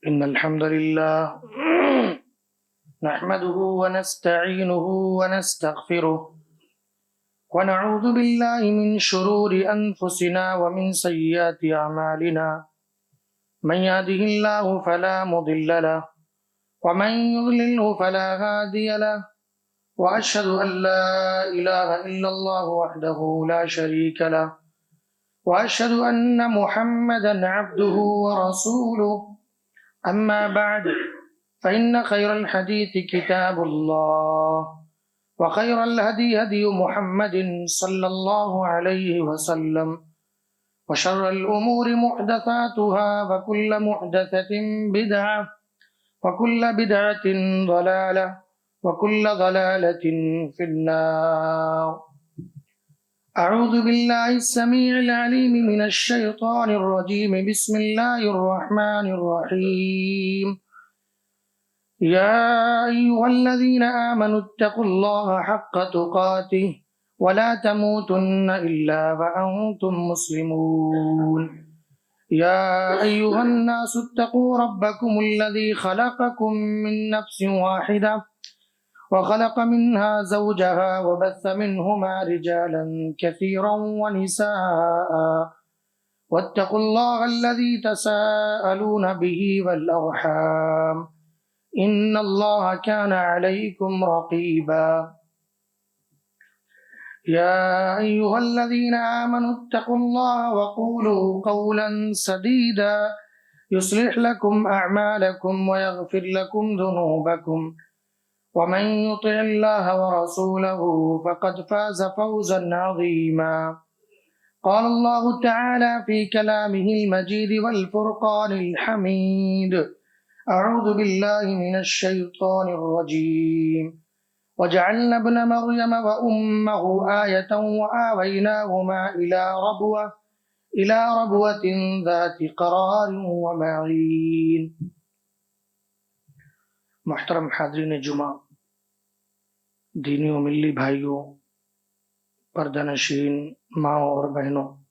إن الحمد لله نحمده ونستعينه ونستغفره ونعوذ بالله من شرور أنفسنا ومن سيئات أعمالنا من يهده الله فلا مضل له ومن يضلله فلا هادي له وأشهد أن لا إله إلا الله وحده لا شريك له وأشهد أن محمدا عبده ورسوله أما بعد فإن خير الحديث كتاب الله وخير الهدي هدي محمد صلى الله عليه وسلم وشر الأمور محدثاتها وكل محدثة بدعة وكل بدعة ضلالة وكل ضلالة في النار. أعوذ بالله السميع العليم من الشيطان الرجيم. بسم الله الرحمن الرحيم. يا أيها الذين آمنوا اتقوا الله حق تقاته ولا تموتن إلا وأنتم مسلمون. يا أيها الناس اتقوا ربكم الذي خلقكم من نفس واحدة وخلق منها زوجها وبث منهما رجالا كثيرا ونساء واتقوا الله الذي تساءلون به والأرحام إن الله كان عليكم رقيبا. يا أيها الذين آمنوا اتقوا الله وقولوا قولا سديدا يصلح لكم أعمالكم ويغفر لكم ذنوبكم ومن يطع الله ورسوله فقد فاز فوزا عظيما. قال الله تعالى في كلامه المجيد والفرقان الحميد. أعوذ بالله من الشيطان الرجيم. وجعلنا ابن مريم وأمه آية وآويناهما إلى ربوة ذات قرار ومعين. محترم حاضرین جمعہ، دینی و ملی بھائیوں، پردہ نشین ماؤں اور بہنوں،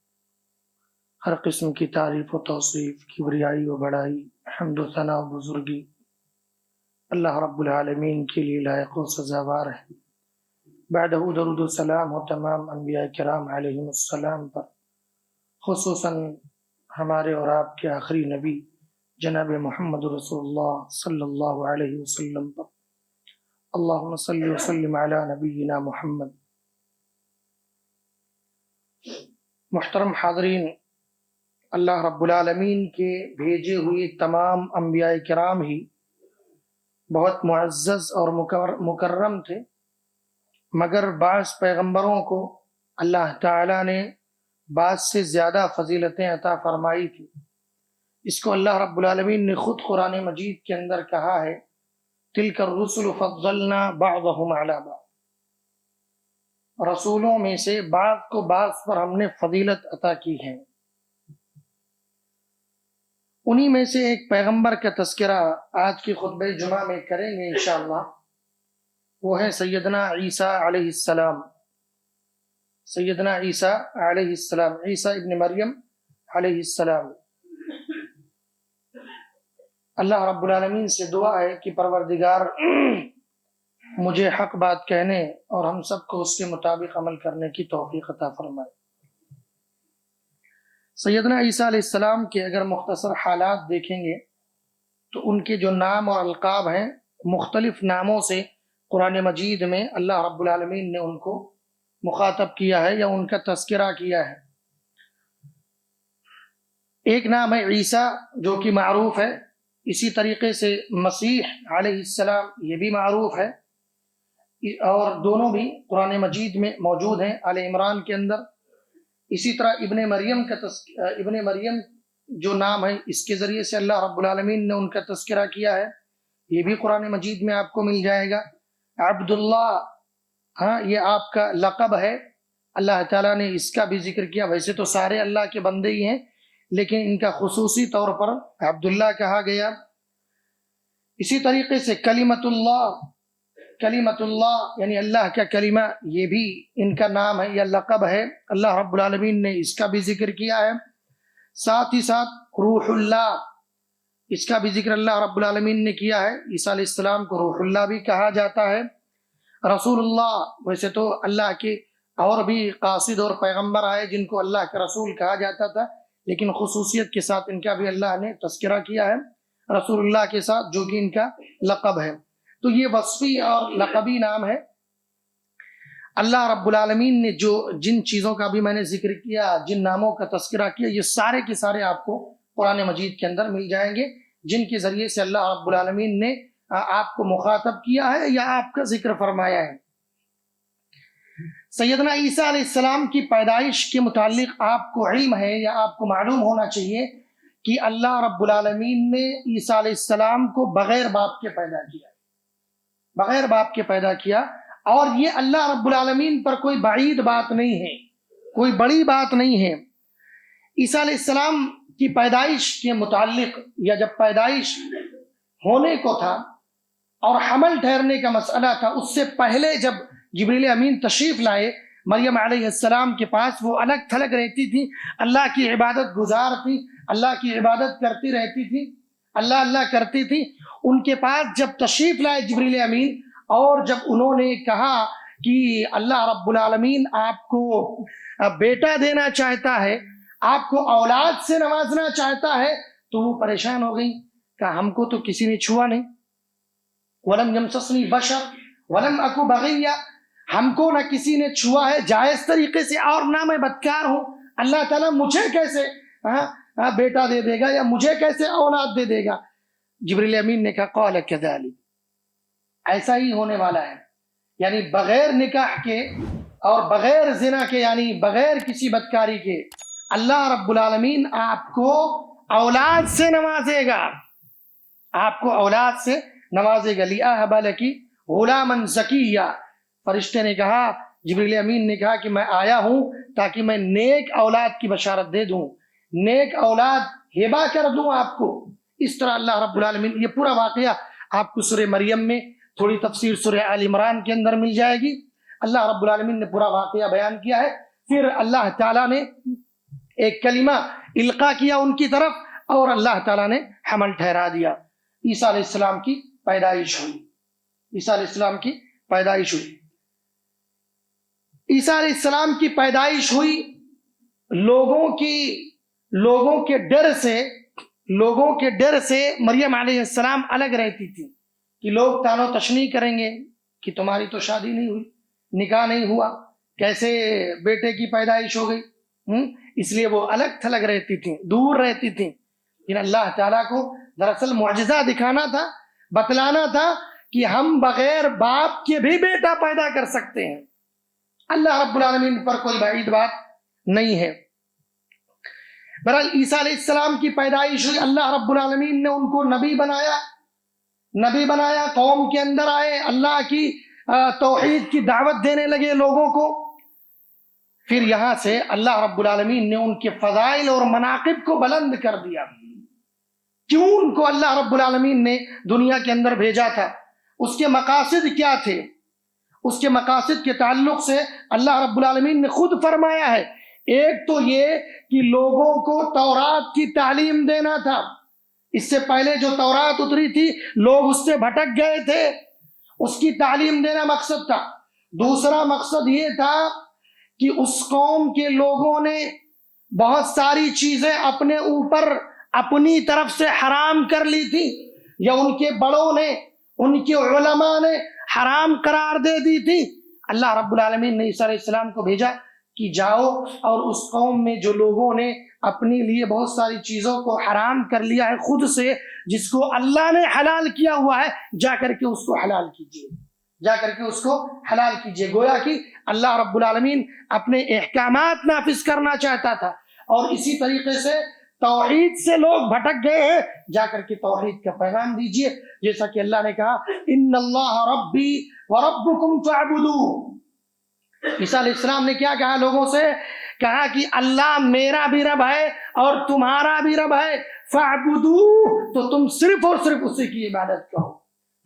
ہر قسم کی تعریف و توصیف، کبریائی و بڑائی، حمد و ثنا و بزرگی اللہ رب العالمین کے لیے لائق و سزاوار ہے۔ بعدہ درود و سلام ہو تمام انبیاء کرام علیہم السلام پر، خصوصاً ہمارے اور آپ کے آخری نبی جناب محمد رسول اللہ صلی اللہ علیہ وسلم پر۔ اللہم صلی وسلم علی نبینا محمد۔ محترم حاضرین، اللہ رب العالمین کے بھیجے ہوئے تمام انبیاء کرام ہی بہت معزز اور مکرم تھے، مگر بعض پیغمبروں کو اللہ تعالیٰ نے بعض سے زیادہ فضیلتیں عطا فرمائی تھی۔ اس کو اللہ رب العالمین نے خود قرآن مجید کے اندر کہا ہے، تِلْكَ الرُّسُلُ فَضَّلْنَا بَعْضَهُمْ عَلَى بَعْضٍ۔ رسولوں میں سے بعض کو بعض پر ہم نے فضیلت عطا کی ہے۔ انہی میں سے ایک پیغمبر کا تذکرہ آج کی خطبہ جمعہ میں کریں گے انشاءاللہ، وہ ہے سیدنا عیسیٰ علیہ السلام۔ سیدنا عیسیٰ علیہ السلام، عیسیٰ ابن مریم علیہ السلام۔ اللہ رب العالمین سے دعا ہے کہ پروردگار مجھے حق بات کہنے اور ہم سب کو اس کے مطابق عمل کرنے کی توفیق عطا فرمائے۔ سیدنا عیسیٰ علیہ السلام کے اگر مختصر حالات دیکھیں گے تو ان کے جو نام اور القاب ہیں، مختلف ناموں سے قرآن مجید میں اللہ رب العالمین نے ان کو مخاطب کیا ہے یا ان کا تذکرہ کیا ہے۔ ایک نام ہے عیسیٰ جو کہ معروف ہے، اسی طریقے سے مسیح علیہ السلام یہ بھی معروف ہے، اور دونوں بھی قرآن مجید میں موجود ہیں آل عمران کے اندر۔ اسی طرح ابن مریم جو نام ہے، اس کے ذریعے سے اللہ رب العالمین نے ان کا تذکرہ کیا ہے، یہ بھی قرآن مجید میں آپ کو مل جائے گا۔ عبداللہ، ہاں، یہ آپ کا لقب ہے، اللہ تعالیٰ نے اس کا بھی ذکر کیا۔ ویسے تو سارے اللہ کے بندے ہی ہیں، لیکن ان کا خصوصی طور پر عبداللہ کہا گیا۔ اسی طریقے سے کلمۃ اللہ یعنی اللہ کا کلمہ، یہ بھی ان کا نام ہے یا لقب ہے، اللہ رب العالمین نے اس کا بھی ذکر کیا ہے۔ ساتھ ہی ساتھ روح اللہ، اس کا بھی ذکر اللہ رب العالمین نے کیا ہے۔ عیسیٰ علیہ السلام کو روح اللہ بھی کہا جاتا ہے۔ رسول اللہ، ویسے تو اللہ کے اور بھی قاصد اور پیغمبر آئے جن کو اللہ کے رسول کہا جاتا تھا، لیکن خصوصیت کے ساتھ ان کا بھی اللہ نے تذکرہ کیا ہے رسول اللہ کے ساتھ، جو کہ ان کا لقب ہے۔ تو یہ وصفی اور لقبی نام ہے۔ اللہ رب العالمین نے جن چیزوں کا بھی میں نے ذکر کیا، جن ناموں کا تذکرہ کیا، یہ سارے کے سارے آپ کو قرآن مجید کے اندر مل جائیں گے، جن کے ذریعے سے اللہ رب العالمین نے آپ کو مخاطب کیا ہے یا آپ کا ذکر فرمایا ہے۔ سیدنا عیسیٰ علیہ السلام کی پیدائش کے متعلق آپ کو علم ہے یا آپ کو معلوم ہونا چاہیے کہ اللہ رب العالمین نے عیسیٰ علیہ السلام کو بغیر باپ کے پیدا کیا، بغیر باپ کے پیدا کیا، اور یہ اللہ رب العالمین پر کوئی بعید بات نہیں ہے، کوئی بڑی بات نہیں ہے۔ عیسیٰ علیہ السلام کی پیدائش کے متعلق، یا جب پیدائش ہونے کو تھا اور حمل ٹھہرنے کا مسئلہ تھا، اس سے پہلے جب جبریل امین تشریف لائے مریم علیہ السلام کے پاس، وہ الگ تھلگ رہتی تھی، اللہ کی عبادت گزار تھی، اللہ کی عبادت کرتی رہتی تھی، اللہ اللہ کرتی تھی۔ ان کے پاس جب تشریف لائے جبریل امین، اور جب انہوں نے کہا کہ اللہ رب العالمین آپ کو بیٹا دینا چاہتا ہے، آپ کو اولاد سے نوازنا چاہتا ہے، تو وہ پریشان ہو گئی، کہ ہم کو تو کسی نے چھوا نہیں، وَلَمْ يَمْسَسْنِي بَشَرٌ وَلَمْ أَكُ بَغِيًّا، ہم کو نہ کسی نے چھوا ہے جائز طریقے سے، اور نہ میں بدکار ہوں، اللہ تعالیٰ مجھے کیسے بیٹا دے دے گا، یا مجھے کیسے اولاد دے دے گا؟ جبریل امین نے کہا قَالَ كَذَلِكَ، ایسا ہی ہونے والا ہے، یعنی بغیر نکاح کے اور بغیر زنا کے، یعنی بغیر کسی بدکاری کے، اللہ رب العالمین آپ کو اولاد سے نوازے گا، آپ کو اولاد سے نوازے گا۔ لِأَهَبَ لَكِ غُلَامًا زَكِيًّا، فرشتے نے کہا، جبریل امین نے کہا کہ میں آیا ہوں تاکہ میں نیک اولاد کی بشارت دے دوں، نیک اولاد ہبہ کر دوں آپ کو۔ اس طرح اللہ رب العالمین، یہ پورا واقعہ آپ کو سورہ مریم میں، تھوڑی تفسیر سورہ آل عمران کے اندر مل جائے گی۔ اللہ رب العالمین نے پورا واقعہ بیان کیا ہے۔ پھر اللہ تعالیٰ نے ایک کلمہ القا کیا ان کی طرف، اور اللہ تعالیٰ نے حمل ٹھہرا دیا۔ عیسیٰ علیہ السلام کی پیدائش ہوئی، عیسیٰ علیہ السلام کی پیدائش ہوئی۔ عیسیٰ علیہ السلام کی پیدائش ہوئی، لوگوں کے ڈر سے مریم علیہ السلام الگ رہتی تھی، کہ لوگ تان و تشنیع کریں گے کہ تمہاری تو شادی نہیں ہوئی، نکاح نہیں ہوا، کیسے بیٹے کی پیدائش ہو گئی، اس لیے وہ الگ تھلگ رہتی تھیں، دور رہتی تھیں۔ لیکن اللہ تعالیٰ کو دراصل معجزہ دکھانا تھا، بتلانا تھا کہ ہم بغیر باپ کے بھی بیٹا پیدا کر سکتے ہیں۔ اللہ رب العالمین پر کوئی بعید بات نہیں ہے۔ بہرحال عیسیٰ علیہ السلام کی پیدائش ہوئی، اللہ رب العالمین نے ان کو نبی بنایا، قوم کے اندر آئے، اللہ کی توحید کی دعوت دینے لگے لوگوں کو۔ پھر یہاں سے اللہ رب العالمین نے ان کے فضائل اور مناقب کو بلند کر دیا۔ کیوں ان کو اللہ رب العالمین نے دنیا کے اندر بھیجا تھا، اس کے مقاصد کیا تھے؟ اس کے مقاصد کے تعلق سے اللہ رب العالمین نے خود فرمایا ہے۔ ایک تو یہ کہ لوگوں کو تورات کی تعلیم دینا تھا، اس سے پہلے جو تورات اتری تھی لوگ اس سے بھٹک گئے تھے، اس کی تعلیم دینا مقصد تھا۔ دوسرا مقصد یہ تھا کہ اس قوم کے لوگوں نے بہت ساری چیزیں اپنے اوپر اپنی طرف سے حرام کر لی تھی، یا ان کے بڑوں نے، ان کے علماء نے حرام قرار دے دی تھی۔ اللہ رب العالمین نے عیسیٰ علیہ السلام کو بھیجا کہ جاؤ اور اس قوم میں جو لوگوں نے اپنے لیے بہت ساری چیزوں کو حرام کر لیا ہے خود سے، جس کو اللہ نے حلال کیا ہوا ہے، جا کر کے اس کو حلال کیجیے، جا کر کے اس کو حلال کیجیے۔ گویا کہ اللہ رب العالمین اپنے احکامات نافذ کرنا چاہتا تھا، اور اسی طریقے سے توحید سے لوگ بھٹک گئے ہیں، جا کر کے توحید کا پیغام دیجیے، جیسا کہ اللہ نے کہا ان اللہ ربی وربکم فاعبدوہ۔ عیسیٰ علیہ السلام نے کیا کہا لوگوں سے؟ کہا کہ اللہ میرا بھی رب ہے اور تمہارا بھی رب ہے، فاعبدوہ، تو تم صرف اور صرف اسی کی عبادت کرو۔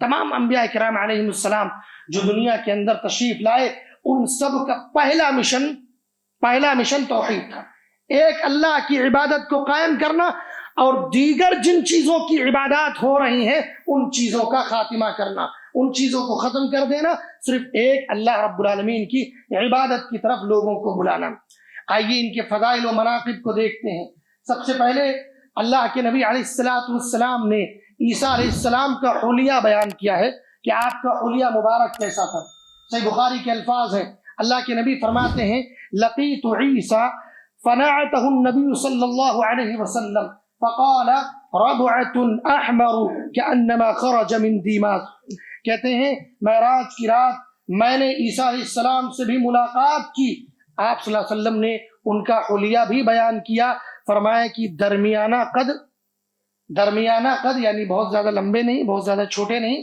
تمام انبیاء کرام علیہم السلام جو دنیا کے اندر تشریف لائے، ان سب کا پہلا مشن توحید تھا، ایک اللہ کی عبادت کو قائم کرنا، اور دیگر جن چیزوں کی عبادات ہو رہی ہیں ان چیزوں کا خاتمہ کرنا، ان چیزوں کو ختم کر دینا، صرف ایک اللہ رب العالمین کی عبادت کی طرف لوگوں کو بلانا۔ آئیے ان کے فضائل و مناقب کو دیکھتے ہیں۔ سب سے پہلے اللہ کے نبی علیہ السلام نے عیسیٰ علیہ السلام کا حلیہ بیان کیا ہے کہ آپ کا حلیہ مبارک کیسا تھا۔ صحیح بخاری کے الفاظ ہیں، اللہ کے نبی فرماتے ہیں لقیت عیسیٰ فنعته النبی صلی اللہ علیہ وسلم فقال ربعۃ احمر کانما خرج من دیماغ۔ کہتے ہیں معراج کی رات میں نے عیسیٰ علیہ السلام سے بھی ملاقات کی، آپ صلی اللہ علیہ وسلم نے ان کا حلیہ بھی بیان کیا، فرمایا کہ درمیانہ قد یعنی بہت زیادہ لمبے نہیں، بہت زیادہ چھوٹے نہیں،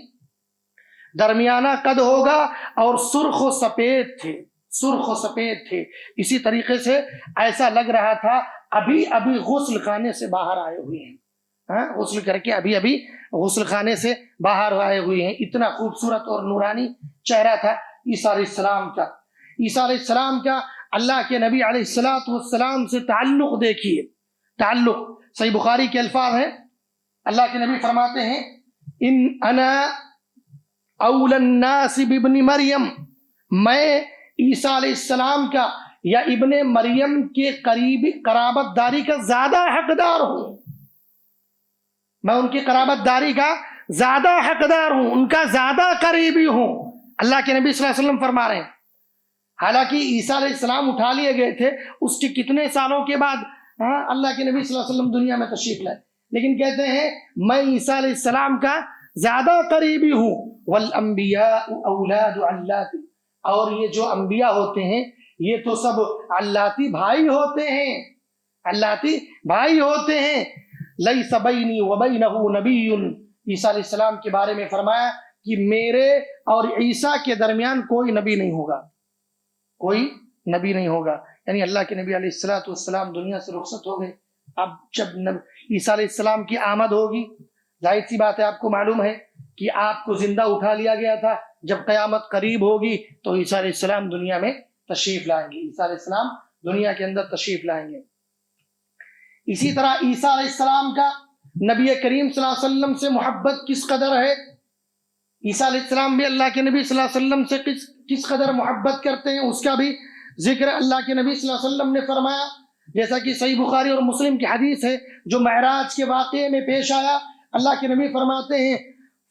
درمیانہ قد ہوگا، اور سرخ و سفید تھے۔ اسی طریقے سے ایسا لگ رہا تھا ابھی غسل خانے سے باہر آئے ہوئے ہیں، غسل کر کے ابھی غسل خانے سے باہر آئے ہوئے ہیں۔ اتنا خوبصورت اور نورانی چہرہ تھا عیسیٰ علیہ السلام کا۔ عیسیٰ علیہ السلام کا اللہ کے نبی علیہ السلام سے تعلق دیکھیے، تعلق صحیح بخاری کے الفاظ ہیں، اللہ کے نبی فرماتے ہیں ان انا اول الناس بابن مریم، میں عیسیٰ علیہ السلام کا یا ابن مریم کے قریبی قرابت داری کا زیادہ حقدار ہوں، میں ان کی قرابت داری کا زیادہ حقدار ہوں، ان کا زیادہ قریبی ہوں، اللہ کے نبی صلی اللہ علیہ وسلم فرما رہے ہیں۔ حالانکہ عیسیٰ علیہ السلام اٹھا لیے گئے تھے اس کے کتنے سالوں کے بعد اللہ کے نبی صلی اللہ علیہ وسلم دنیا میں تشریف لائے، لیکن کہتے ہیں میں عیسیٰ علیہ السلام کا زیادہ قریبی ہوں۔ والانبیاء اولاد علات، اور یہ جو انبیاء ہوتے ہیں یہ تو سب علاتی بھائی ہوتے ہیں، علاتی بھائی ہوتے ہیں۔ لیس بینی وبینہ نبی، عیسیٰ علیہ السلام کے بارے میں فرمایا کہ میرے اور عیسیٰ کے درمیان کوئی نبی نہیں ہوگا، کوئی نبی نہیں ہوگا، یعنی اللہ کے نبی علیہ السلام دنیا سے رخصت ہو گئے۔ اب جب عیسیٰ علیہ السلام کی آمد ہوگی، ظاہر سی بات ہے آپ کو معلوم ہے کہ آپ کو زندہ اٹھا لیا گیا تھا، جب قیامت قریب ہوگی تو عیسیٰ علیہ السلام دنیا میں تشریف لائیں گے، عیسیٰ علیہ السلام دنیا کے اندر تشریف لائیں گے۔ اسی طرح عیسیٰ علیہ السلام کا نبی کریم صلی اللہ علیہ وسلم سے محبت کس قدر ہے، عیسیٰ علیہ السلام بھی اللہ کے نبی صلی اللہ علیہ وسلم سے کس قدر محبت کرتے ہیں، اس کا بھی ذکر اللہ کے نبی صلی اللہ علیہ وسلم نے فرمایا، جیسا کہ صحیح بخاری اور مسلم کی حدیث ہے جو معراج کے واقعے میں پیش آیا۔ اللہ کے نبی فرماتے ہیں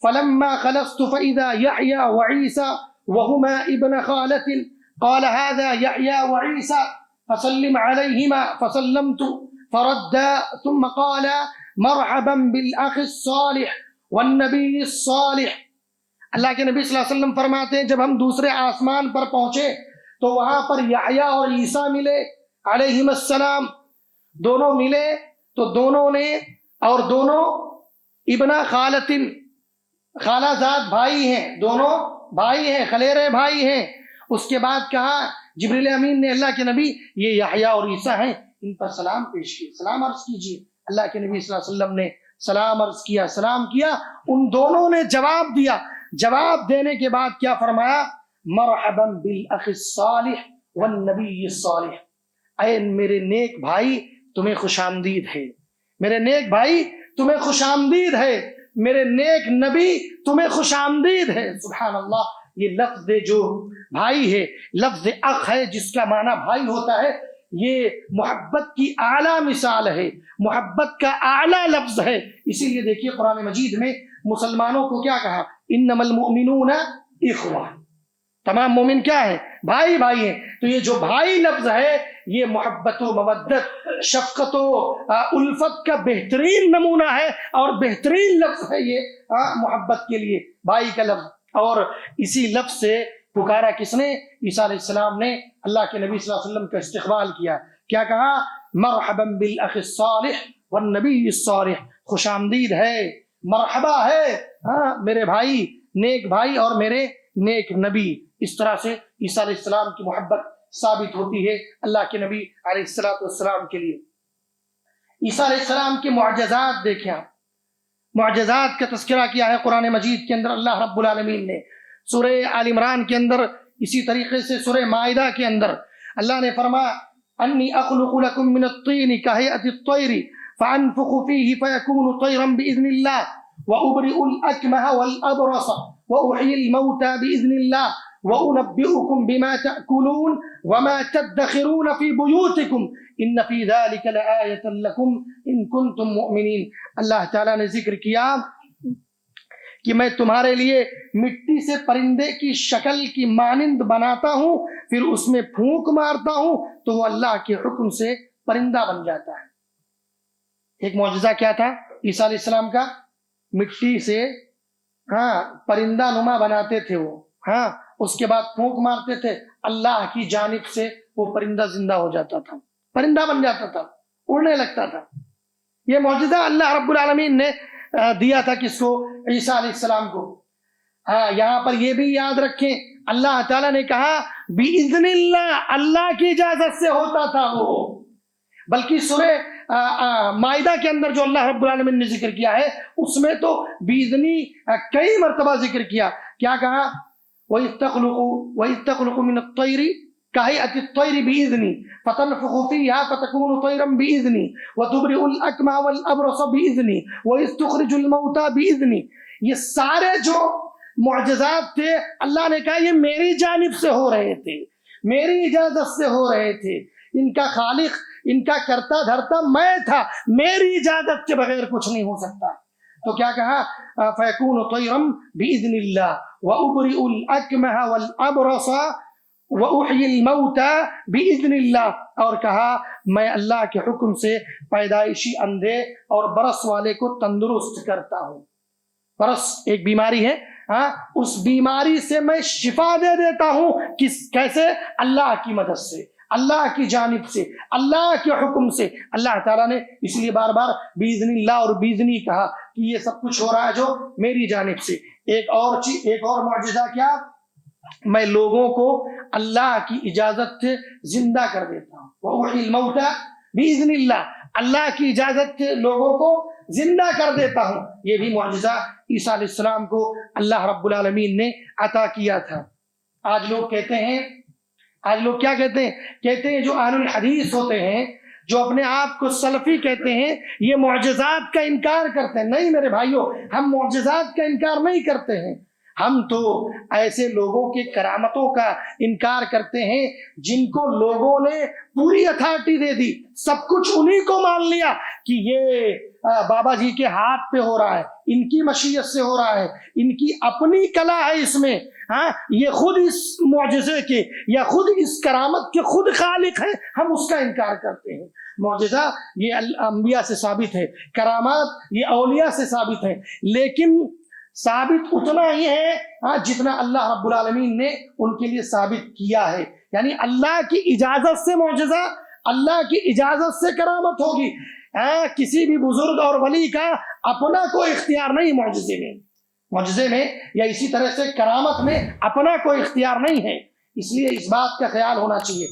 فلما خلصت فإذا يحيى وعيسى وهما ابن خالة قال هذا يحيى وعيسى فسلم عليهما فسلمت فردا ثم قال مرحبا بالأخ الصالح والنبي الصالح۔ اللہ کے نبی صلی اللہ علیہ وسلم فرماتے ہیں جب ہم دوسرے آسمان پر پہنچے تو وہاں پر یحییٰ اور عیسیٰ ملے علیہم السلام، دونوں ملے تو دونوں نے، اور دونوں ابن خالتن، خالہ زاد بھائی ہیں، دونوں بھائی ہیں، خلیرے بھائی ہیں۔ اس کے بعد کہا جبریل امین نے اللہ کے نبی یہ یحییٰ اور عیسیٰ ہیں، ان پر سلام پیش کیا، سلام عرض کیجیے۔ اللہ کے نبی صلی اللہ علیہ وسلم نے سلام عرض کیا، سلام کیا، ان دونوں نے جواب دیا، جواب دینے کے بعد کیا فرمایا مرحبا بالاخ الصالح والنبی الصالح، اے میرے نیک بھائی تمہیں خوش آمدید ہے، میرے نیک بھائی تمہیں خوش آمدید ہے، میرے نیک نبی تمہیں خوش آمدید ہے۔ سبحان اللہ، یہ لفظ جو بھائی ہے، لفظ اخ ہے جس کا معنی بھائی ہوتا ہے، یہ محبت کی اعلیٰ مثال ہے، محبت کا اعلیٰ لفظ ہے۔ اسی لیے دیکھیے قرآن مجید میں مسلمانوں کو کیا کہا انما المؤمنون اخوہ، تمام مومن کیا ہے بھائی بھائی ہیں۔ تو یہ جو بھائی لفظ ہے یہ محبت و مودت، شفقت و الفت کا بہترین نمونہ ہے اور بہترین لفظ ہے یہ محبت کے لیے بھائی کا لفظ۔ اور اسی لفظ سے پکارا کس نے؟ عیسیٰ علیہ السلام نے اللہ کے نبی صلی اللہ علیہ وسلم کا استقبال کیا، کیا کہا مرحبا بالاخ الصالح والنبی الصالح، خوش آمدید ہے، مرحبا ہے میرے بھائی، نیک بھائی اور میرے نیک نبی۔ اس طرح سے عیسیٰ علیہ السلام کی محبت ثابت ہوتی ہے اللہ کے نبی علیہ السلام کے لیے۔ عیسیٰ علیہ السلام کے معجزات دیکھیں آپ، معجزات کا تذکرہ کیا ہے قرآن مجید کے اندر اللہ رب العالمین نے، سورہ آل عمران کے اندر، اسی طریقے سے سورہ مائدہ کے اندر اللہ نے فرمایا انی اخلق لکم من الطین کہیئۃ الطیر فأنفخ فيه فيكون طيرا بإذن الله وأبرئ الأكمه والأبرص وأحيي الموتى بإذن الله وأنبئكم بما تأكلون وما تدخرون في بيوتكم إن في ذلك لآية لكم إن كنتم مؤمنين. اللہ تعالیٰ نے ذکر کیا کہ میں تمہارے لیے مٹی سے پرندے کی شکل کی مانند بناتا ہوں، پھر اس میں پھونک مارتا ہوں تو وہ اللہ کے حکم سے پرندہ بن جاتا ہے. ایک معجزہ کیا تھا عیسیٰ علیہ السلام کا؟ مٹی سے پرندہ نما بناتے تھے وہ، اس کے بعد پھونک مارتے تھے، اللہ کی جانب سے وہ پرندہ زندہ ہو جاتا تھا، پرندہ بن جاتا تھا، اڑنے لگتا تھا. یہ معجزہ اللہ رب العالمین نے دیا تھا کس کو؟ عیسیٰ علیہ السلام کو. یہاں پر یہ بھی یاد رکھیں اللہ تعالیٰ نے کہا بِإِذْنِ اللَّهِ، اللہ کی اجازت سے ہوتا تھا وہ. بلکہ سورہ مائدہ کے اندر جو اللہ رب العالمین نے ذکر کیا ہے اس میں تو بِإِذْنِ کئی مرتبہ ذکر کیا. کیا کہا؟ وَإِذْ تَخْلُقُ مِنَ الطَّيْرِ كَهَيْئَةِ الطَّيْرِ بِإِذْنِي فَتَنْفُخُ فِيهَا فَتَكُونُ طَيْرًا بِإِذْنِي وَتُبْرِئُ الْأَكْمَهَ وَالْأَبْرَصَ بِإِذْنِي وَإِذْ تُخْرِجُ الْمَوْتَى بِإِذْنِي. یہ سارے جو معجزات تھے اللہ نے کہا یہ میری جانب سے ہو رہے تھے، میری اجازت سے ہو رہے تھے. ان کا خالق، ان کا کرتا دھرتا میں تھا، میری اجازت کے بغیر کچھ نہیں ہو سکتا. تو کیا کہا؟ فَيَكُونُ طَيْرًا بِإِذْنِ اللَّهِ وَأُبْرِئُ الْأَكْمَهَ وَالْأَبْرَصَ وَأُحْيِي الْمَوْتَى بِإِذْنِ اللَّهِ، اور کہا میں اللہ کے حکم سے پیدائشی اندھے اور برس والے کو تندرست کرتا ہوں. برس ایک بیماری ہے، اس بیماری سے میں شفا دے دیتا ہوں. کیسے؟ اللہ کی مدد سے، اللہ کی جانب سے، اللہ کے حکم سے. اللہ تعالیٰ نے اس لیے بار بار بِإِذْنِ اللَّهِ اور بِإِذْنِی کہا کہ یہ سب کچھ ہو رہا ہے جو میری جانب سے. ایک اور چیز، ایک اور معجزہ کیا؟ میں لوگوں کو اللہ کی اجازت سے زندہ کر دیتا ہوں. وَأُحْيِي الْمَوْتَى بِإِذْنِ اللَّهِ، اللہ کی اجازت سے لوگوں کو زندہ کر دیتا ہوں. یہ بھی معجزہ عیسیٰ علیہ السلام کو اللہ رب العالمین نے عطا کیا تھا. آج لوگ کہتے ہیں، آج لوگ کیا کہتے ہیں؟ کہتے ہیں جو اہل الحدیث ہوتے ہیں، جو اپنے آپ کو سلفی کہتے ہیں، یہ معجزات کا انکار کرتے ہیں. نہیں میرے بھائیوں، ہم معجزات کا انکار نہیں کرتے ہیں. ہم تو ایسے لوگوں کے کرامتوں کا انکار کرتے ہیں جن کو لوگوں نے پوری اتھارٹی دے دی، سب کچھ انہی کو مان لیا کہ یہ بابا جی کے ہاتھ پہ ہو رہا ہے، ان کی مشیت سے ہو رہا ہے، ان کی اپنی کلا ہے اس میں. یہ خود اس معجزے کے یا خود اس کرامت کے خود خالق ہیں، ہم اس کا انکار کرتے ہیں. معجزہ یہ انبیاء سے ثابت ہے، کرامات یہ اولیاء سے ثابت ہے، لیکن ثابت اتنا ہی ہے جتنا اللہ رب العالمین نے ان کے لیے ثابت کیا ہے. یعنی اللہ کی اجازت سے معجزہ، اللہ کی اجازت سے کرامت ہوگی. کسی بھی بزرگ اور ولی کا اپنا کوئی اختیار نہیں معجزے میں یا اسی طرح سے کرامت میں اپنا کوئی اختیار نہیں ہے. اس لیے اس بات کا خیال ہونا چاہیے.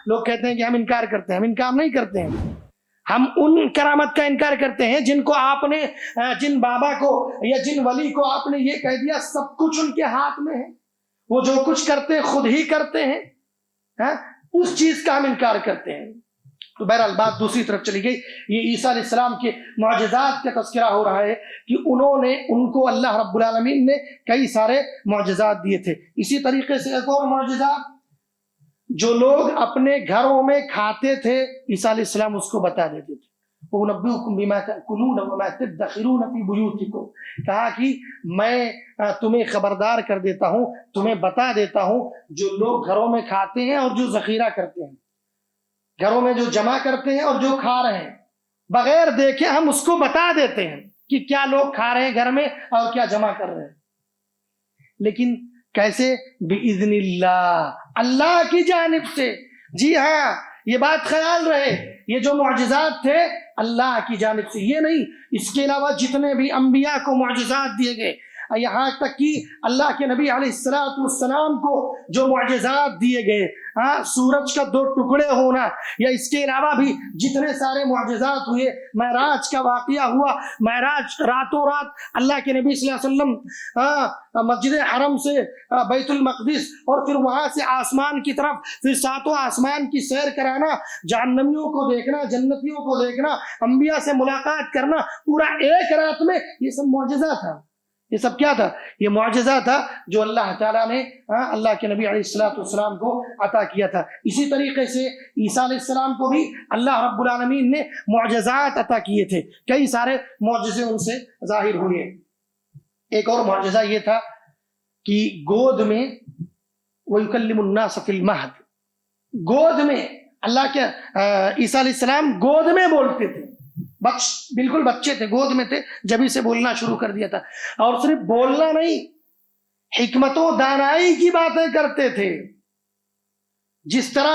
لوگ کہتے ہیں کہ ہم انکار کرتے ہیں، ہم انکار نہیں کرتے ہیں. ہم ان کرامت کا انکار کرتے ہیں جن کو آپ نے، جن بابا کو یا جن ولی کو آپ نے یہ کہہ دیا سب کچھ ان کے ہاتھ میں ہے، وہ جو کچھ کرتے ہیں خود ہی کرتے ہیں، اس چیز کا ہم انکار کرتے ہیں. تو بہرحال بات دوسری طرف چلی گئی. یہ عیسیٰ علیہ السلام کے معجزات کا تذکرہ ہو رہا ہے کہ ان کو اللہ رب العالمین نے کئی سارے معجزات دیے تھے. اسی طریقے سے ایک اور معجزہ جو لوگ اپنے گھروں میں کھاتے تھے عیسیٰ علیہ السلام اس کو بتا دیتے تھے. وَأُنَبِّئُكُم بِمَا تَأْكُلُونَ وَمَا تَدَّخِرُونَ فِي بُيُوتِكُمْ، کہا کہ میں تمہیں خبردار کر دیتا ہوں، تمہیں بتا دیتا ہوں جو لوگ گھروں میں کھاتے ہیں اور جو ذخیرہ کرتے ہیں، گھروں میں جو جمع کرتے ہیں اور جو کھا رہے ہیں، بغیر دیکھے ہم اس کو بتا دیتے ہیں کہ کیا لوگ کھا رہے ہیں گھر میں اور کیا جمع کر رہے ہیں. لیکن کیسے؟ بِإِذْنِ اللَّهِ، اللہ کی جانب سے. جی ہاں، یہ بات خیال رہے، یہ جو معجزات تھے اللہ کی جانب سے، یہ نہیں اس کے علاوہ جتنے بھی انبیاء کو معجزات دیے گئے، یہاں تک کہ اللہ کے نبی علیہ السلام کو جو معجزات دیے گئے، سورج کا 2 ٹکڑے ہونا، یا اس کے علاوہ بھی جتنے سارے معجزات ہوئے، معراج کا واقعہ ہوا، معراج راتوں رات اللہ کے نبی صلی اللہ علیہ وسلم مسجد حرم سے بیت المقدس اور پھر وہاں سے آسمان کی طرف، پھر 7 آسمان کی سیر کرانا، جہنمیوں کو دیکھنا، جنتیوں کو دیکھنا، انبیاء سے ملاقات کرنا، پورا ایک رات میں، یہ سب معجزہ تھا۔ یہ سب کیا تھا؟ یہ معجزہ تھا جو اللہ تعالیٰ نے اللہ کے نبی علیہ السلام کو عطا کیا تھا۔ اسی طریقے سے عیسیٰ علیہ السلام کو بھی اللہ رب العالمین نے معجزات عطا کیے تھے، کئی سارے معجزے ان سے ظاہر ہوئے۔ ایک اور معجزہ یہ تھا کہ گود میں وَيُكَلِّمُ النَّاسَ فِي الْمَهْدِ، گود میں اللہ کے عیسیٰ علیہ السلام گود میں بولتے تھے، بالکل بچے تھے، گود میں تھے، جبھی سے بولنا شروع کر دیا تھا۔ اور صرف بولنا نہیں، حکمت و دانائی کی باتیں کرتے تھے۔ جس طرح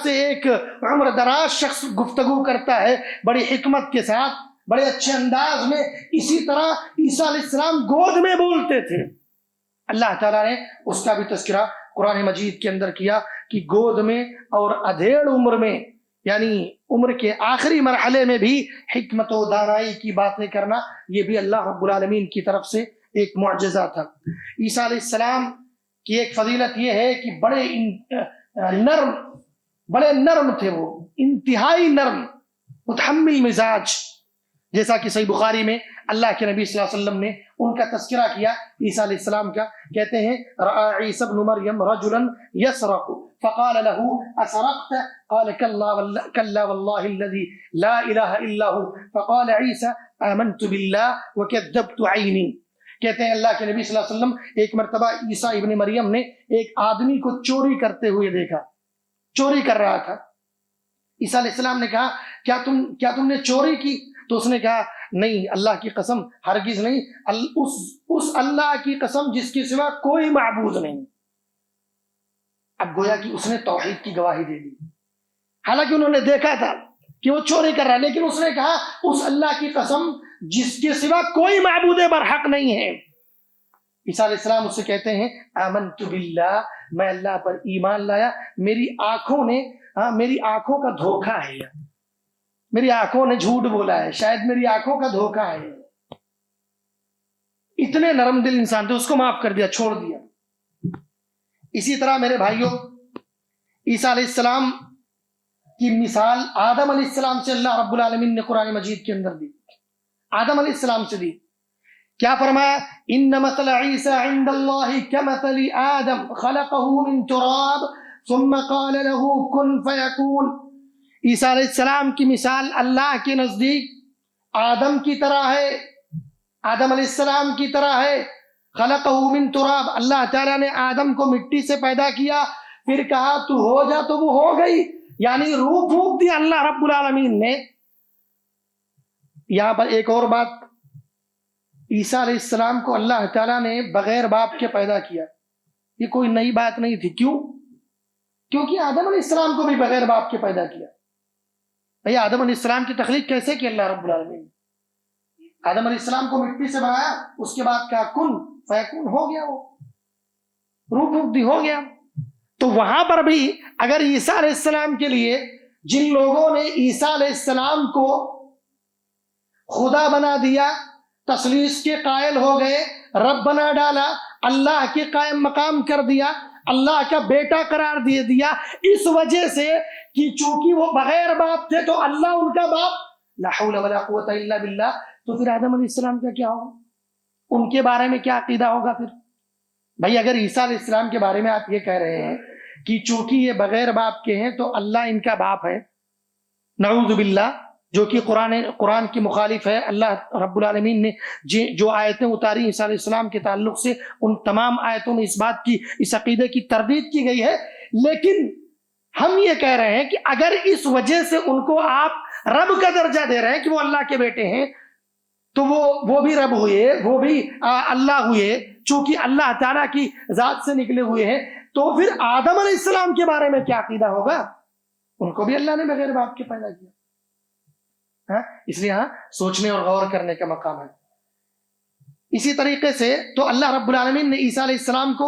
سے ایک عمر دراز شخص گفتگو کرتا ہے بڑی حکمت کے ساتھ، بڑے اچھے انداز میں، اسی طرح عیسیٰ علیہ السلام گود میں بولتے تھے۔ اللہ تعالیٰ نے اس کا بھی تذکرہ قرآن مجید کے اندر کیا کہ گود میں اور ادھیڑ عمر میں، یعنی عمر کے آخری مرحلے میں بھی حکمت و دانائی کی باتیں کرنا، یہ بھی اللہ رب العالمین کی طرف سے ایک معجزہ تھا۔ عیسیٰ علیہ السلام کی ایک فضیلت یہ ہے کہ بڑے نرم تھے، وہ انتہائی نرم، متحمل مزاج، جیسا کہ صحیح بخاری میں اللہ کے نبی صلی اللہ علیہ وسلم نے ان کا تذکرہ کیا عیسیٰ علیہ السلام کا، کہتے ہیں رأى عیسی ابن مریم رجلا یسرق فقال له اسرقت قال كلا والله الذي لا اله الا هو فقال عیسی آمنت بالله وكذبت عینی۔ کہتے ہیں اللہ کے نبی صلی اللہ علیہ وسلم ایک مرتبہ عیسیٰ ابن مریم نے ایک آدمی کو چوری کرتے ہوئے دیکھا، چوری کر رہا تھا۔ عیسیٰ علیہ السلام نے کہا کیا تم نے چوری کی؟ تو اس نے کہا نہیں، اللہ کی قسم ہرگز نہیں، اس اللہ کی قسم جس کے سوا کوئی معبود نہیں۔ اب گویا کہ اس نے توحید کی گواہی دے دی، حالانکہ انہوں نے دیکھا تھا کہ وہ چوری کر رہا ہے، لیکن اس نے کہا اس اللہ کی قسم جس کے سوا کوئی معبود برحق نہیں ہے۔ عیسیٰ علیہ السلام اس سے کہتے ہیں آمنت باللہ، میں اللہ پر ایمان لایا، میری آنکھوں کا دھوکہ ہے، میری آنکھوں نے جھوٹ بولا ہے، شاید میری آنکھوں کا دھوکہ ہے۔ اتنے نرم دل انسان تھے، اس کو معاف کر دیا، چھوڑ دیا۔ اسی طرح میرے بھائیوں، عیسیٰ علیہ السلام کی مثال آدم علیہ السلام سے اللہ رب العالمین نے قرآن مجید کے اندر دی، آدم علیہ السلام سے دی۔ کیا فرمایا؟ ان مثل عیسی عند اللہ کمثل آدم خلقہ من تراب ثم قال له کن فیکون۔ عیسیٰ علیہ السلام کی مثال اللہ کے نزدیک آدم کی طرح ہے، آدم علیہ السلام کی طرح ہے۔ خلقہ من تراب، اللہ تعالیٰ نے آدم کو مٹی سے پیدا کیا، پھر کہا تو ہو جا، تو وہ ہو گئی، یعنی روح پھونک دی اللہ رب العالمین نے۔ یہاں پر ایک اور بات، عیسیٰ علیہ السلام کو اللہ تعالیٰ نے بغیر باپ کے پیدا کیا، یہ کوئی نئی بات نہیں تھی۔ کیوں؟ کیونکہ آدم علیہ السلام کو بھی بغیر باپ کے پیدا کیا۔ بھئی آدم علیہ السلام کی تخلیق کیسے کی اللہ رب العالمین؟ آدم علیہ السلام کو مٹی سے بنایا، اس کے بعد کہا کن فیکون، ہو گیا، وہ روح پھونک دی، ہو گیا۔ تو وہاں پر بھی اگر عیسیٰ علیہ السلام کے لیے جن لوگوں نے عیسیٰ علیہ السلام کو خدا بنا دیا، تثلیث کے قائل ہو گئے، رب بنا ڈالا، اللہ کے قائم مقام کر دیا، اللہ کا بیٹا قرار دے دیا، اس وجہ سے کہ چونکہ وہ بغیر باپ تھے تو اللہ ان کا باپ، لا حول ولا قوت الا باللہ۔ تو پھر آدم علیہ السلام کا کیا ہوگا؟ ان کے بارے میں کیا عقیدہ ہوگا پھر؟ بھائی اگر عیسیٰ علیہ السلام کے بارے میں آپ یہ کہہ رہے ہیں کہ چونکہ یہ بغیر باپ کے ہیں تو اللہ ان کا باپ ہے، نعوذ باللہ، جو کہ قرآن کی مخالف ہے۔ اللہ رب العالمین نے جو آیتیں اتاری عیسیٰ علیہ السلام کے تعلق سے، ان تمام آیتوں میں اس بات کی، اس عقیدے کی تردید کی گئی ہے۔ لیکن ہم یہ کہہ رہے ہیں کہ اگر اس وجہ سے ان کو آپ رب کا درجہ دے رہے ہیں کہ وہ اللہ کے بیٹے ہیں، تو وہ بھی رب ہوئے، وہ بھی اللہ ہوئے، چونکہ اللہ تعالیٰ کی ذات سے نکلے ہوئے ہیں، تو پھر آدم علیہ السلام کے بارے میں کیا عقیدہ ہوگا؟ ان کو بھی اللہ نے بغیر باپ کے پیدا کیا۔ اس لیے سوچنے اور غور کرنے کا مقام ہے۔ اسی طریقے سے تو اللہ رب العالمین نے عیسیٰ علیہ السلام کو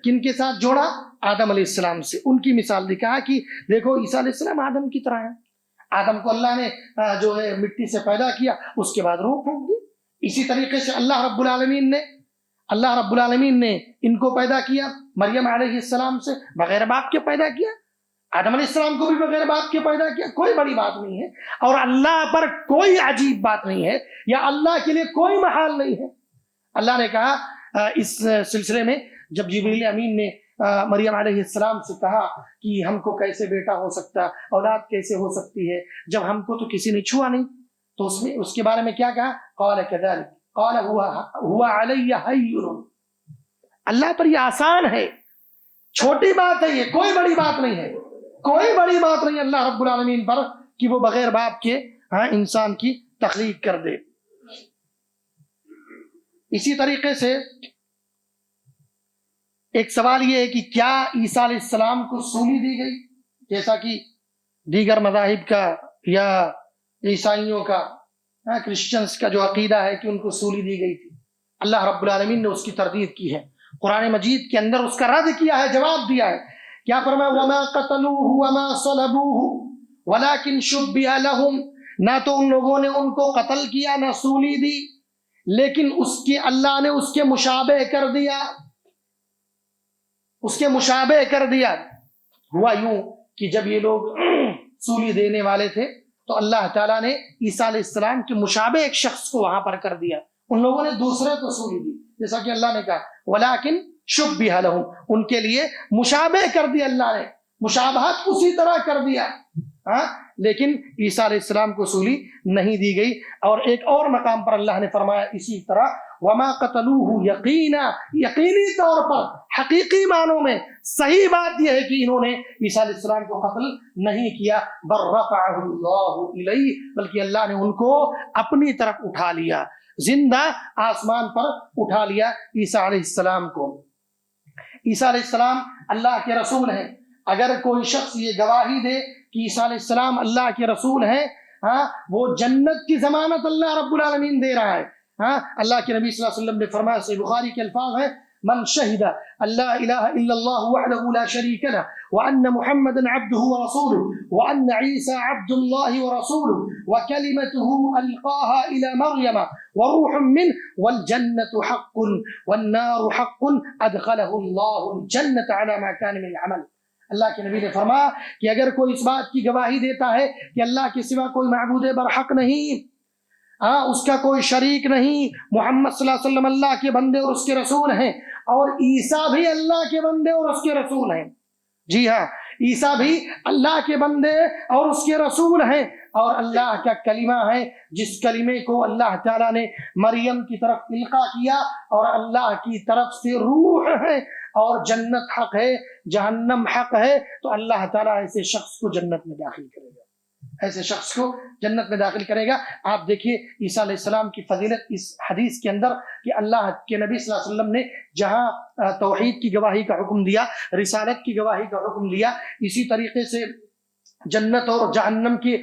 کن کے ساتھ جوڑا؟ آدم علیہ السلام سے، ان کی مثال دی، کہا کہ دیکھو عیسیٰ علیہ السلام آدم کی طرح ہے، آدم کو اللہ نے جو ہے مٹی سے پیدا کیا، اس کے بعد روح پھونک دی۔ اسی طریقے سے اللہ رب العالمین نے ان کو پیدا کیا، مریم علیہ السلام سے بغیر باپ کے پیدا کیا، آدم علیہ السلام کو بھی بغیر باپ کے پیدا کیا۔ کوئی بڑی بات نہیں ہے، اور اللہ پر کوئی عجیب بات نہیں ہے، یا اللہ کے لیے کوئی محال نہیں ہے۔ اللہ نے کہا اس سلسلے میں جب جبریل امین نے مریم علیہ السلام سے کہا کہ ہم کو کیسے بیٹا ہو سکتا، اولاد کیسے ہو سکتی ہے جب ہم کو تو کسی نے چھوا نہیں، تو اس کے بارے میں کیا کہا؟ قال كذلك قال هو علی هین، اللہ پر یہ آسان ہے، چھوٹی بات ہے، یہ کوئی بڑی بات نہیں ہے، کوئی بڑی بات نہیں اللہ رب العالمین پر کہ وہ بغیر باپ کے انسان کی تخلیق کر دے۔ اسی طریقے سے ایک سوال یہ ہے کہ کیا عیسیٰ علیہ السلام کو سولی دی گئی، جیسا کہ دیگر مذاہب کا یا عیسائیوں کا، کرسچنس کا جو عقیدہ ہے کہ ان کو سولی دی گئی تھی؟ اللہ رب العالمین نے اس کی تردید کی ہے، قرآن مجید کے اندر اس کا رد کیا ہے، جواب دیا ہے۔ کیا فرمایا؟ وَمَا قَتَلُوهُ وَمَا صَلَبُوهُ وَلَكِنْ شُبِّهَ لَهُمْ، نہ تو ان لوگوں نے ان کو قتل کیا نہ سولی دی، لیکن اس کے اللہ نے اس کے مشابہ کر دیا، اس کے مشابہ کر دیا۔ ہوا یوں کہ جب یہ لوگ سولی دینے والے تھے تو اللہ تعالیٰ نے عیسیٰ علیہ السلام کے مشابہ ایک شخص کو وہاں پر کر دیا، ان لوگوں نے دوسرے کو سولی دی، جیسا کہ اللہ نے کہا وَلَكِنْ شُبِّهَ لَهُمْ، ان کے لیے مشابہ کر دیا، اللہ نے مشابہت اسی طرح کر دیا، لیکن عیسیٰ علیہ السلام کو سولی نہیں دی گئی۔ اور ایک اور مقام پر اللہ نے فرمایا اسی طرح وَمَا قَتَلُوهُ یقینا، یقینی طور پر، حقیقی معنوں میں صحیح بات یہ ہے کہ انہوں نے عیسیٰ علیہ السلام کو قتل نہیں کیا، بل رفعہ اللہ الیہ، بلکہ اللہ نے ان کو اپنی طرف اٹھا لیا، زندہ آسمان پر اٹھا لیا عیسیٰ علیہ السلام کو۔ عیسیٰ علیہ السلام اللہ کے رسول ہیں۔ اگر کوئی شخص یہ گواہی دے کہ عیسیٰ علیہ السلام اللہ کے رسول ہیں، وہ جنت کی ضمانت اللہ رب العالمین دے رہا ہے۔ اللہ کے نبی صلی اللہ علیہ وسلم نے فرمایا، صحیح بخاری کے الفاظ ہیں، من شہد اللہ الہ الا اللہ وحدہ لا شریک لہ وان محمدا عبدہ ورسولہ وان عیسی عبد اللہ ورسولہ وکلمتہ القاها الى مریم وروح منہ والجنۃ حق والنار حق ادخلہ اللہ الجنۃ علی ما کان من العمل۔ اللہ کے نبی نے فرمایا کہ اگر کوئی اس بات کی گواہی دیتا ہے کہ اللہ کے سوا کوئی معبود برحق نہیں، اس کا کوئی شریک نہیں، محمد صلی اللہ علیہ وسلم اللہ کے بندے اور اس کے رسول ہیں، اور عیسیٰ بھی اللہ کے بندے اور اس کے رسول ہیں، جی ہاں، عیسیٰ بھی اللہ کے بندے اور اس کے رسول ہیں، اور اللہ کا کلمہ ہے جس کلمے کو اللہ تعالیٰ نے مریم کی طرف القا کیا، اور اللہ کی طرف سے روح ہے، اور جنت حق ہے، جہنم حق ہے، تو اللہ تعالیٰ ایسے شخص کو جنت میں داخل کرے گا، ایسے شخص کو جنت میں داخل کرے گا۔ آپ دیکھیے عیسیٰ علیہ السلام کی فضیلت اس حدیث کے اندر کہ اللہ کے نبی صلی اللہ علیہ وسلم نے جہاں توحید کی گواہی کا حکم دیا، رسالت کی گواہی کا حکم دیا، اسی طریقے سے جنت اور جہنم کی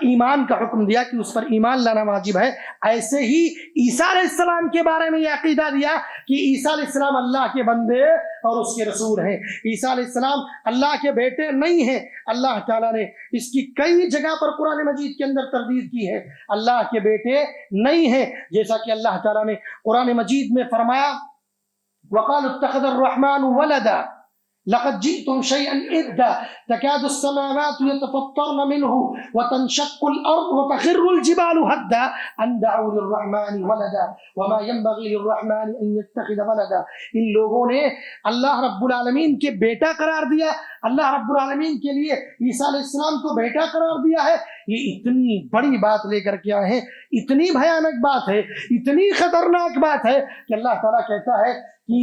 ایمان کا حکم دیا کہ اس پر ایمان لانا واجب ہے۔ ایسے ہی عیسیٰ علیہ السلام کے بارے میں یہ عقیدہ دیا کہ عیسیٰ علیہ السلام اللہ کے بندے اور اس کے رسول ہیں۔ عیسیٰ علیہ السلام اللہ کے بیٹے نہیں ہیں، اللہ تعالیٰ نے اس کی کئی جگہ پر قرآن مجید کے اندر تردید کی ہے، اللہ کے بیٹے نہیں ہیں، جیسا کہ اللہ تعالیٰ نے قرآن مجید میں فرمایا وَقَالُوا اتَّخَذَ الرَّحْمَنُ وَلَدًا لقد جئتم شيئا إدا تكاد السماوات يتفطرن منه وتنشق الأرض وتخر الجبال هدا أن دعوا للرحمن ولدا وما ينبغي للرحمن أن يتخذ ولدا۔ ان لوگوں نے اللہ رب العالمین کے بیٹا قرار دیا، اللہ رب العالمین کے لیے عیسیٰ علیہ السلام کو بیٹا قرار دیا ہے۔ یہ اتنی بڑی بات لے کر کے آئے ہیں، اتنی بھیانک بات ہے، اتنی خطرناک بات ہے کہ اللہ تعالیٰ کہتا ہے کہ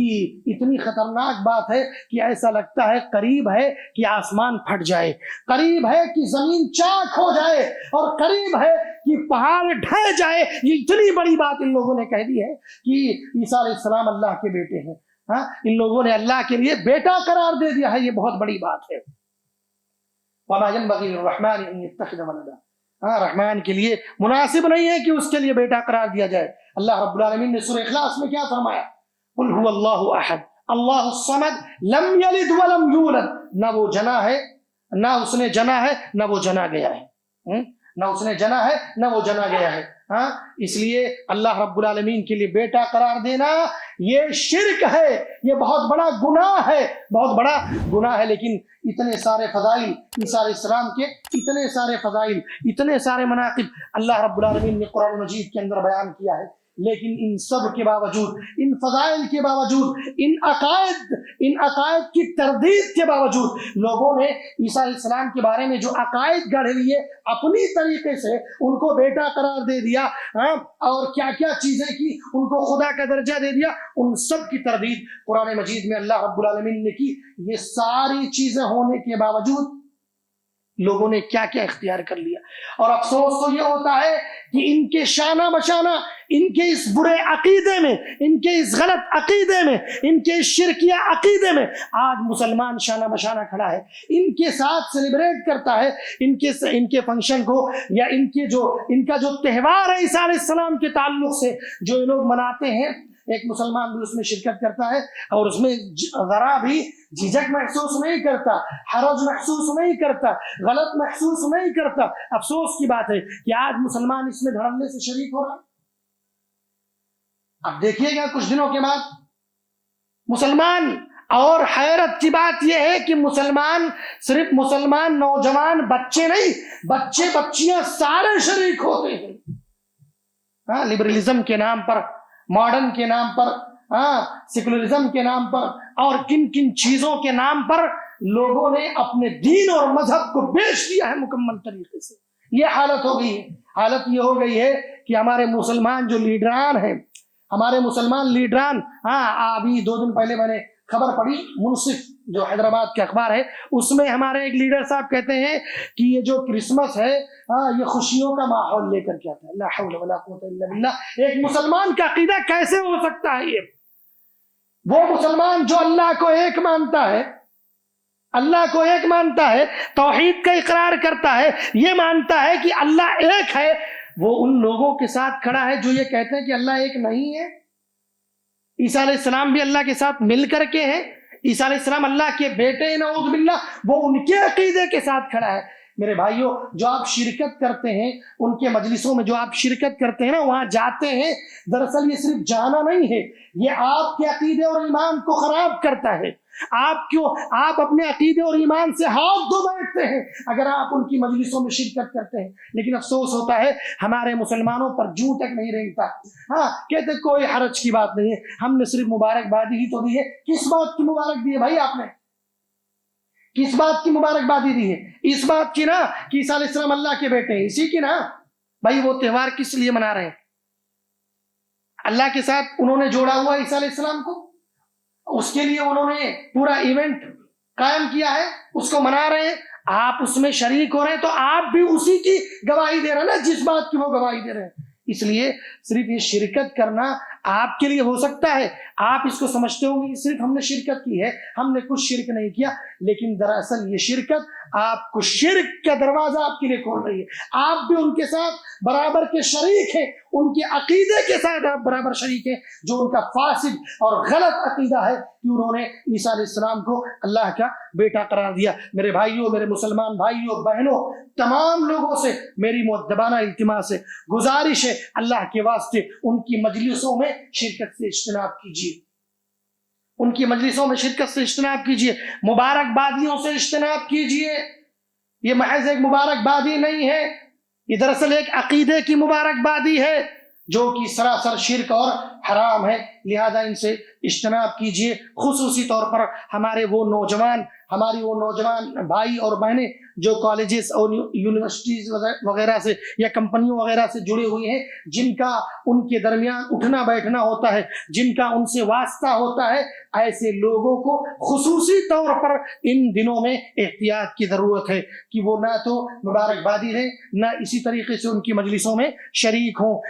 اتنی خطرناک بات ہے کہ ایسا لگتا ہے قریب ہے کہ آسمان پھٹ جائے، قریب ہے کہ زمین چاک ہو جائے، اور قریب ہے کہ پہاڑ ڈھہ جائے۔ یہ اتنی بڑی بات ان لوگوں نے کہہ دی ہے کہ عیسیٰ علیہ السلام اللہ کے بیٹے ہیں۔ ان لوگوں نے اللہ کے لیے بیٹا قرار دے دیا ہے، یہ بہت بڑی بات ہے۔ وما ينبغي للرحمن ان يتخذ ولدا، رحمان کے لیے مناسب نہیں ہے کہ اس کے لیے بیٹا قرار دیا جائے۔ اللہ رب العالمین نے سورہ اخلاص میں کیا فرمایا؟ قل هو اللہ احد اللہ الصمد لم یلد ولم یولد، نہ وہ جنا ہے نہ اس نے جنا ہے نہ وہ جنا گیا ہے، نہ اس نے جنا ہے نہ وہ جنا گیا ہے۔ ہاں، اس لیے اللہ رب العالمین کے لیے بیٹا قرار دینا یہ شرک ہے، یہ بہت بڑا گناہ ہے، بہت بڑا گناہ ہے۔ لیکن اتنے سارے فضائل عیسیٰ علیہ السلام کے، اتنے سارے فضائل، اتنے سارے مناقب اللہ رب العالمین نے قرآن مجید کے اندر بیان کیا ہے، لیکن ان سب کے باوجود، ان فضائل کے باوجود، ان عقائد کی تردید کے باوجود لوگوں نے عیسیٰ علیہ السلام کے بارے میں جو عقائد گڑھ لیے اپنی طریقے سے ان کو بیٹا قرار دے دیا، اور کیا کیا چیزیں کی، ان کو خدا کا درجہ دے دیا، ان سب کی تردید قرآن مجید میں اللہ رب العالمین نے کی۔ یہ ساری چیزیں ہونے کے باوجود لوگوں نے کیا کیا اختیار کر لیا، اور افسوس تو یہ ہوتا ہے کہ ان کے شانہ بشانہ، ان کے اس برے عقیدے میں، ان کے اس غلط عقیدے میں، ان کے اس شرکیہ عقیدے میں آج مسلمان شانہ بشانہ کھڑا ہے، ان کے ساتھ سیلیبریٹ کرتا ہے، ان کے فنکشن کو، یا ان کا جو تہوار ہے عیسیٰ علیہ السلام کے تعلق سے جو یہ لوگ مناتے ہیں، ایک مسلمان بھی اس میں شرکت کرتا ہے اور اس میں ذرا بھی جھجک محسوس نہیں کرتا، حرج محسوس نہیں کرتا، غلط محسوس نہیں کرتا۔ افسوس کی بات ہے کہ آج مسلمان اس میں دھڑلے سے شریک ہو رہا ہے۔ اب دیکھیے گا کچھ دنوں کے بعد مسلمان، اور حیرت کی بات یہ ہے کہ مسلمان، صرف مسلمان نوجوان بچے نہیں، بچے بچیاں سارے شریک ہوتے ہیں۔ ہاں، لبرلزم کے نام پر، ماڈرن کے نام پر، سیکولرزم کے نام پر، اور کن کن چیزوں کے نام پر لوگوں نے اپنے دین اور مذہب کو بیچ دیا ہے مکمل طریقے سے۔ یہ حالت ہو گئی ہے، حالت یہ ہو گئی ہے کہ ہمارے مسلمان جو لیڈران ہیں، ہمارے مسلمان لیڈران، ابھی 2 دن پہلے میں نے خبر پڑھی، منصف جو حیدرآباد کا اخبار ہے، اس میں ہمارے ایک لیڈر صاحب کہتے ہیں کہ یہ جو کرسمس ہے یہ خوشیوں کا ماحول لے کر کے آتا ہے۔ لا حول ولا قوت الا باللہ۔ ایک مسلمان کا عقیدہ کیسے ہو سکتا ہے؟ یہ وہ مسلمان جو اللہ کو ایک مانتا ہے، اللہ کو ایک مانتا ہے، توحید کا اقرار کرتا ہے، یہ مانتا ہے کہ اللہ ایک ہے، وہ ان لوگوں کے ساتھ کھڑا ہے جو یہ کہتے ہیں کہ اللہ ایک نہیں ہے۔ عیسیٰ علیہ السلام بھی اللہ کے ساتھ مل کر کے ہیں، عیسیٰ علیہ السلام اللہ کے بیٹے ہیں، نعوذ باللہ، وہ ان کے عقیدے کے ساتھ کھڑا ہے۔ میرے بھائیوں، جو آپ شرکت کرتے ہیں ان کے مجلسوں میں، جو آپ شرکت کرتے ہیں نا، وہاں جاتے ہیں، دراصل یہ صرف جانا نہیں ہے، یہ آپ کے عقیدے اور ایمان کو خراب کرتا ہے۔ آپ اپنے عقیدے اور ایمان سے ہاتھ دھو بیٹھتے ہیں اگر آپ ان کی مجلسوں میں شرکت کرتے ہیں۔ لیکن افسوس ہوتا ہے ہمارے مسلمانوں پر جوں تک نہیں رہتا۔ کہتے کوئی حرج کی بات نہیں ہے، ہم نے صرف مبارکبادی ہی تو دی ہے۔ کس بات کی مبارک دی ہے بھائی آپ نے؟ کس بات کی مبارکبادی دی ہے؟ اس بات کی نا کہ عیسیٰ علیہ السلام اللہ کے بیٹے ہیں، اسی کی نا۔ بھائی وہ تہوار کس لیے منا رہے ہیں؟ اللہ کے ساتھ انہوں نے جوڑا ہوا عیسیٰ علیہ السلام کو، اس کے لیے انہوں نے پورا ایونٹ قائم کیا ہے، اس کو منا رہے ہیں، آپ اس میں شریک ہو رہے ہیں، تو آپ بھی اسی کی گواہی دے رہے ہیں نا جس بات کی وہ گواہی دے رہے ہیں۔ اس لیے صرف یہ شرکت کرنا آپ کے لیے ہو سکتا ہے، آپ اس کو سمجھتے ہوں گے کہ صرف ہم نے شرکت کی ہے، ہم نے کچھ شرک نہیں کیا، لیکن دراصل یہ شرکت آپ کو شرک کا دروازہ آپ کے لیے کھول رہی ہے۔ آپ بھی ان کے ساتھ برابر کے شریک ہیں، ان کے عقیدے کے ساتھ آپ برابر شریک ہیں، جو ان کا فاسد اور غلط عقیدہ ہے کہ انہوں نے عیسیٰ علیہ السلام کو اللہ کا بیٹا قرار دیا۔ میرے بھائیوں، میرے مسلمان بھائیوں بہنوں، تمام لوگوں سے میری مؤدبانہ التماس ہے، گزارش ہے، اللہ کے واسطے ان کی مجلسوں میں شرکت سے اجتناب کیجیے، ان کی مجلسوں میں شرکت سے اجتناب کیجیے، مبارکبادیوں سے اجتناب کیجیے۔ یہ محض ایک مبارکبادی نہیں ہے، یہ دراصل ایک عقیدے کی مبارکبادی ہے جو کہ سراسر شرک اور حرام ہے، لہذا ان سے اجتناب کیجیے۔ خصوصی طور پر ہمارے وہ نوجوان بھائی اور بہنیں جو کالجز اور یونیورسٹیز وغیرہ سے یا کمپنیوں وغیرہ سے جڑے ہوئے ہیں، جن کا ان کے درمیان اٹھنا بیٹھنا ہوتا ہے، جن کا ان سے واسطہ ہوتا ہے، ایسے لوگوں کو خصوصی طور پر ان دنوں میں احتیاط کی ضرورت ہے کہ وہ نہ تو مبارکبادی ہے، نہ اسی طریقے سے ان کی مجلسوں میں شریک ہوں،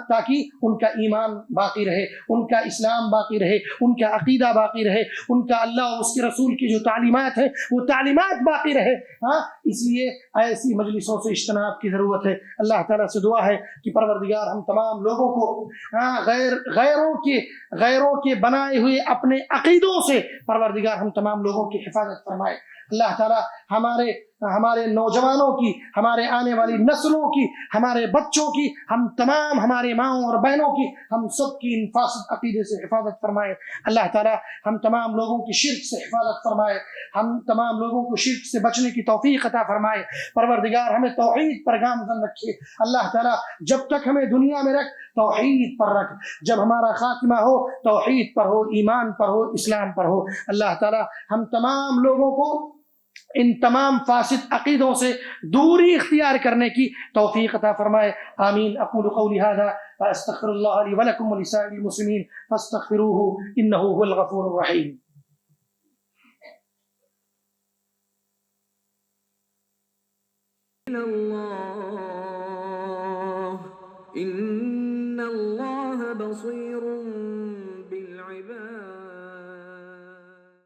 تاکہ ان کا ایمان باقی رہے، ان کا اسلام باقی رہے، ان کا عقیدہ باقی رہے، ان کا اللہ اور اس کے رسول کی جو تعلیمات تعلیمات ہیں وہ تعلیمات باقی رہے. ہاں اس لیے ایسی مجلسوں سے اجتناب کی ضرورت ہے. اللہ تعالیٰ سے دعا ہے کہ پروردگار ہم تمام لوگوں کو غیروں کے بنائے ہوئے اپنے عقیدوں سے پروردگار ہم تمام لوگوں کی حفاظت فرمائے. اللہ تعالیٰ ہمارے نوجوانوں کی، ہمارے آنے والی نسلوں کی، ہمارے بچوں کی، ہم تمام ہمارے ماؤں اور بہنوں کی، ہم سب کی ان فاسد عقیدے سے حفاظت فرمائے. اللہ تعالیٰ ہم تمام لوگوں کی شرک سے حفاظت فرمائے، ہم تمام لوگوں کو شرک سے بچنے کی توفیق عطا فرمائے. پروردگار ہمیں توحید پر گامزن رکھے. اللہ تعالیٰ جب تک ہمیں دنیا میں رکھ توحید پر رکھ، جب ہمارا خاتمہ ہو توحید پر ہو، ایمان پر ہو، اسلام پر ہو. اللہ تعالیٰ ہم تمام لوگوں کو ان تمام فاسد عقیدوں سے دوری اختیار کرنے کی توفیق عطا فرمائے. آمین. اقول قولی هذا واستغفر الله لي ولكم ولسائر المسلمين فاستغفروه انه هو الغفور الرحيم. الله